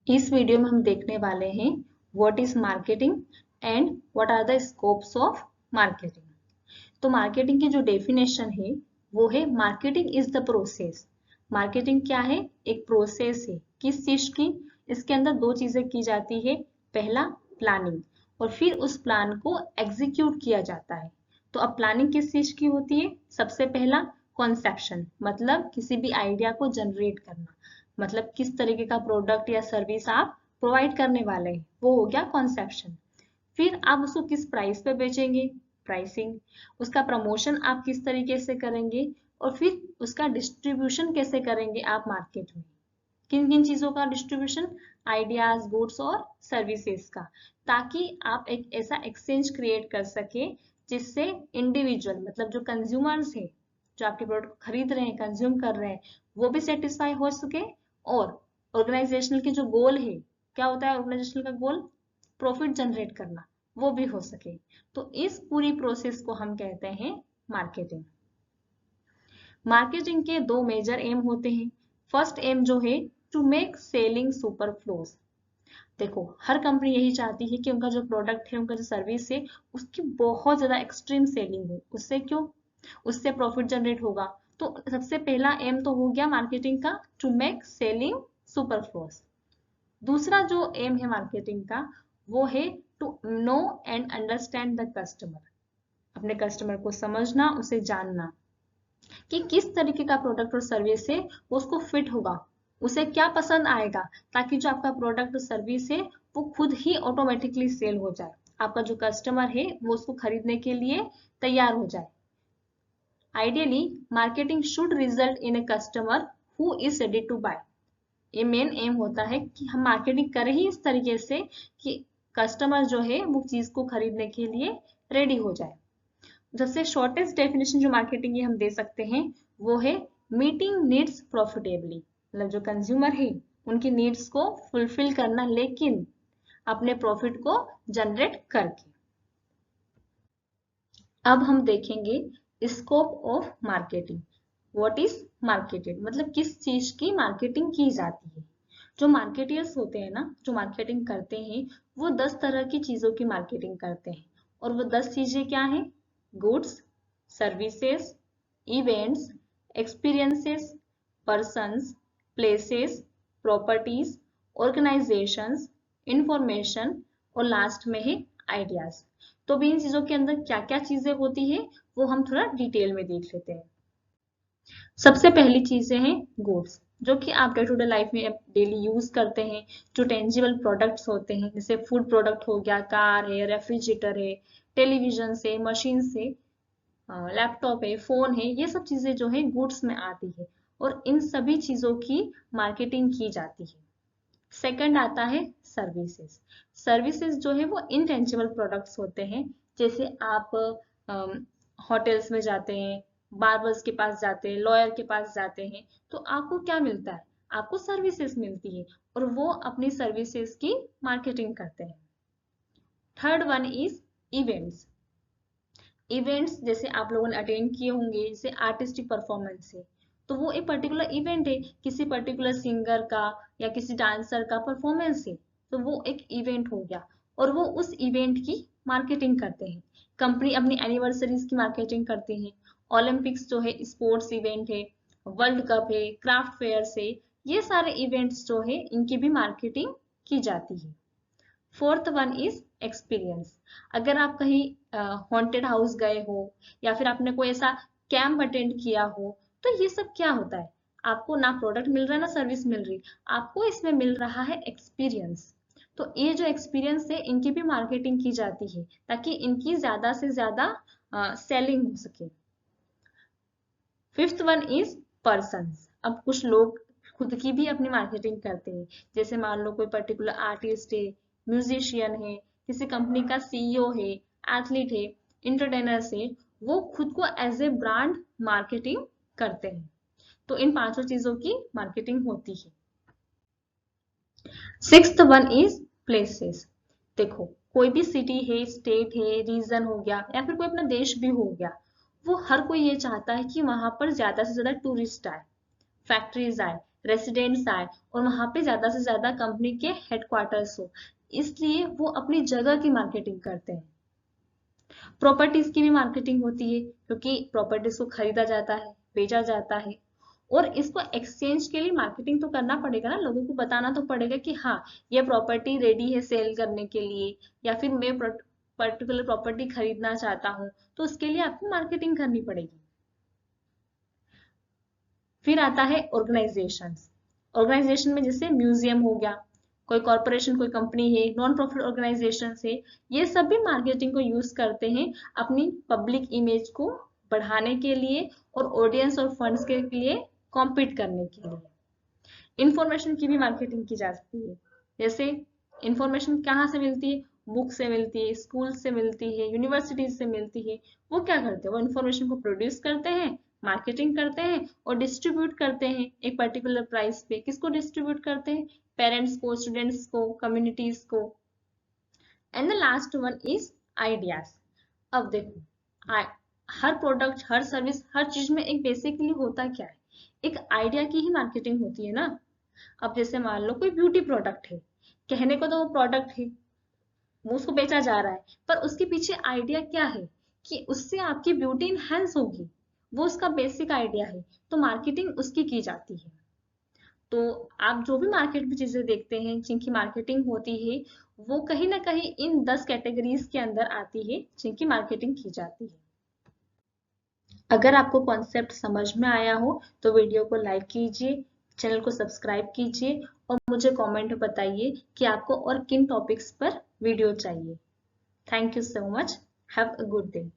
इस वीडियो में हम देखने वाले हैं what is marketing and what are the scopes of marketing. तो मार्केटिंग की जो डेफिनेशन है वो है marketing is the process. Marketing क्या है? एक प्रोसेस है। किस चीज की? इसके अंदर दो चीजें की जाती है। पहला प्लानिंग और फिर उस प्लान को एग्जीक्यूट किया जाता है। तो अब प्लानिंग किस चीज की होती है? सबसे पहला कॉन्सेप्शन, मतलब किसी भी आइडिया को जनरेट करना, मतलब किस तरीके का प्रोडक्ट या सर्विस आप प्रोवाइड करने वाले हैं, वो हो गया कॉन्सेप्शन। फिर आप उसको किस प्राइस पे बेचेंगे, प्राइसिंग। उसका प्रमोशन आप किस तरीके से करेंगे और फिर उसका डिस्ट्रीब्यूशन कैसे करेंगे आप मार्केट में। किन किन चीजों का डिस्ट्रीब्यूशन? आइडियाज, गुड्स और सर्विसेज का, ताकि आप एक ऐसा एक्सचेंज क्रिएट कर सके जिससे इंडिविजुअल, मतलब जो कंज्यूमर्स है, जो आपके प्रोडक्ट को खरीद रहे हैं, कंज्यूम कर रहे हैं, वो भी सेटिस्फाई हो सके। और ऑर्गेनाइजेशनल की जो गोल है, क्या होता है ऑर्गेनाइजेशनल का गोल? प्रॉफिट जनरेट करना, वो भी हो सके। तो इस पूरी प्रोसेस को हम कहते हैं मार्केटिंग। मार्केटिंग के दो मेजर एम होते हैं। फर्स्ट एम जो है to make selling superfluous. देखो, हर कंपनी यही चाहती है कि उनका जो प्रोडक्ट है, उनका जो सर्विस है, उसकी बहुत ज्यादा एक्सट्रीम सेलिंग हो। उससे क्यों? उससे प्रॉफिट जनरेट होगा। तो सबसे पहला एम तो हो गया मार्केटिंग का, to make selling superfluous. दूसरा जो एम है मार्केटिंग का, वो है to know and understand the customer. अपने कस्टमर को समझना, उसे जानना कि किस तरीके का प्रोडक्ट और सर्विस है वो उसको फिट होगा, उसे क्या पसंद आएगा, ताकि जो आपका प्रोडक्ट और सर्विस है वो खुद ही ऑटोमेटिकली सेल हो जाए। आपका जो कस्टमर है वो उसको खरीदने के लिए तैयार हो जाए। Ideally marketing should result in a customer who is ready to buy. ये मेन एम होता है कि हम मार्केटिंग करें ही इस तरीके से कि कस्टमर जो है वो चीज को खरीदने के लिए रेडी हो जाए। सबसे शॉर्टेस्ट डेफिनेशन जो मार्केटिंग की हम दे सकते हैं वो है मीटिंग नीड्स प्रॉफिटेबली। मतलब जो कंज्यूमर है उनकी नीड्स को फुलफिल करना, लेकिन अपने प्रॉफिट को जनरेट करके। अब हम देखेंगे scope of marketing. What is marketed, मतलब किस चीज की मार्केटिंग की जाती है। जो मार्केटियर्स होते हैं ना, जो मार्केटिंग करते हैं, वो 10 तरह की चीजों की मार्केटिंग करते हैं। और वो 10 चीजें क्या हैं? Goods, services, events, experiences, persons, places, properties, organisations, information और लास्ट में है आइडियाज। तो भी इन चीजों के अंदर क्या क्या चीजें होती है वो हम थोड़ा डिटेल में देख लेते हैं। सबसे पहली चीजें हैं गुड्स, जो कि आप डे टू डे लाइफ में डेली यूज करते हैं। जो टेंजिबल प्रोडक्ट्स होते हैं, जैसे फूड प्रोडक्ट हो गया, कार है, रेफ्रिजरेटर है, टेलीविजन से, मशीन से, लैपटॉप है, फोन है, ये सब चीजें जो है गुड्स में आती है। और इन सभी चीजों की मार्केटिंग की जाती है। सेकंड आता है सर्विसेज। सर्विसेज जो है वो इनटेंजिबल प्रोडक्ट्स होते हैं। जैसे आप होटल्स में जाते हैं, बार्बर्स के पास जाते हैं, लॉयर के पास जाते हैं, तो आपको क्या मिलता है? आपको सर्विसेज मिलती है, और वो अपनी सर्विसेज की मार्केटिंग करते हैं। Third one is events. Events जैसे आप लोगों ने अटेंड किए होंगे, जैसे आर्टिस्टिक परफॉर्मेंस है, तो वो एक पर्टिकुलर इवेंट है, किसी पर्टिकुलर सिंगर का या किसी डांसर का परफॉर्मेंस है, तो वो एक इवेंट हो गया। और वो उस इवेंट की मार्केटिंग करते हैं। कंपनी अपनी एनिवर्सरीज की मार्केटिंग करती है। ओलंपिक्स जो है स्पोर्ट्स इवेंट है, वर्ल्ड कप है, क्राफ्ट फेयर है, ये सारे इवेंट्स जो है इनकी भी मार्केटिंग की जाती है। Fourth one is experience. अगर आप कहीं हॉन्टेड हाउस गए हो या फिर आपने कोई ऐसा कैंप अटेंड किया हो, तो ये सब क्या होता है? आपको ना प्रोडक्ट मिल रहा है ना सर्विस मिल रही, आपको इसमें मिल रहा है एक्सपीरियंस। तो ये जो एक्सपीरियंस है इनकी भी मार्केटिंग की जाती है, ताकि इनकी ज्यादा से ज्यादा सेलिंग हो सके। Fifth one is persons. अब कुछ लोग खुद की भी अपनी मार्केटिंग करते हैं। जैसे मान लो कोई पर्टिकुलर आर्टिस्ट है, म्यूजिशियन है, किसी कंपनी का सीईओ है, एथलीट है, इंटरटेनर्स है, वो खुद को एज ए ब्रांड मार्केटिंग करते हैं। तो इन पांचों चीजों की मार्केटिंग होती है। Sixth one is places. देखो, कोई भी सिटी है, स्टेट है, रीजन हो गया, या फिर कोई अपना देश भी हो गया, वो हर कोई ये चाहता है कि वहां पर ज्यादा से ज्यादा टूरिस्ट आए, फैक्ट्रीज आए, रेसिडेंट्स आए और वहां पे ज्यादा से ज्यादा कंपनी के हेडक्वार्टर्स हो, इसलिए वो अपनी जगह की मार्केटिंग करते हैं। प्रॉपर्टीज की भी मार्केटिंग होती है क्योंकि प्रॉपर्टीज को खरीदा जाता है, बेचा जाता है, और इसको एक्सचेंज के लिए मार्केटिंग तो करना पड़ेगा ना, लोगों को बताना तो पड़ेगा कि हाँ ये प्रॉपर्टी रेडी है सेल करने के लिए, या फिर मैं पर्टिकुलर प्रॉपर्टी खरीदना चाहता हूँ, तो उसके लिए आपको मार्केटिंग करनी पड़ेगी। फिर आता है ऑर्गेनाइजेशन। ऑर्गेनाइजेशन में जैसे म्यूजियम हो गया, कोई कॉरपोरेशन, कोई कंपनी है, नॉन प्रॉफिट ऑर्गेनाइजेशन है, ये सब भी मार्केटिंग को यूज करते हैं अपनी पब्लिक इमेज को बढ़ाने के लिए और ऑडियंस और फंड्स के लिए कॉम्पीट करने के लिए। इंफॉर्मेशन की भी मार्केटिंग की जा सकती है। जैसे इंफॉर्मेशन कहाँ से मिलती है, बुक से मिलती है, स्कूल से मिलती है, यूनिवर्सिटीज से मिलती है। वो क्या करते हैं, वो इंफॉर्मेशन को प्रोड्यूस करते हैं, मार्केटिंग करते हैं और डिस्ट्रीब्यूट करते हैं एक पर्टिकुलर प्राइस पे। किसको डिस्ट्रीब्यूट करते हैं, पेरेंट्स को, स्टूडेंट्स को, कम्युनिटीज को। And the last one is ideas. अब देखो, हर प्रोडक्ट, हर सर्विस, हर चीज में एक बेसिकली होता क्या है, एक आइडिया की ही मार्केटिंग होती है ना। अब जैसे मान लो कोई ब्यूटी प्रोडक्ट है, कहने को तो वो प्रोडक्ट है, वो उसको बेचा जा रहा है, पर उसके पीछे आइडिया क्या है कि उससे आपकी ब्यूटी इनहेंस होगी, वो उसका बेसिक आइडिया है, तो मार्केटिंग उसकी की जाती है। तो आप जो भी मार्केट में चीजें देखते हैं जिनकी मार्केटिंग होती है, वो कहीं ना कहीं इन 10 कैटेगरीज के अंदर आती है जिनकी मार्केटिंग की जाती है। अगर आपको कॉन्सेप्ट समझ में आया हो तो वीडियो को लाइक कीजिए, चैनल को सब्सक्राइब कीजिए और मुझे कमेंट में बताइए कि आपको और किन टॉपिक्स पर वीडियो चाहिए। Thank you so much. Have a good day.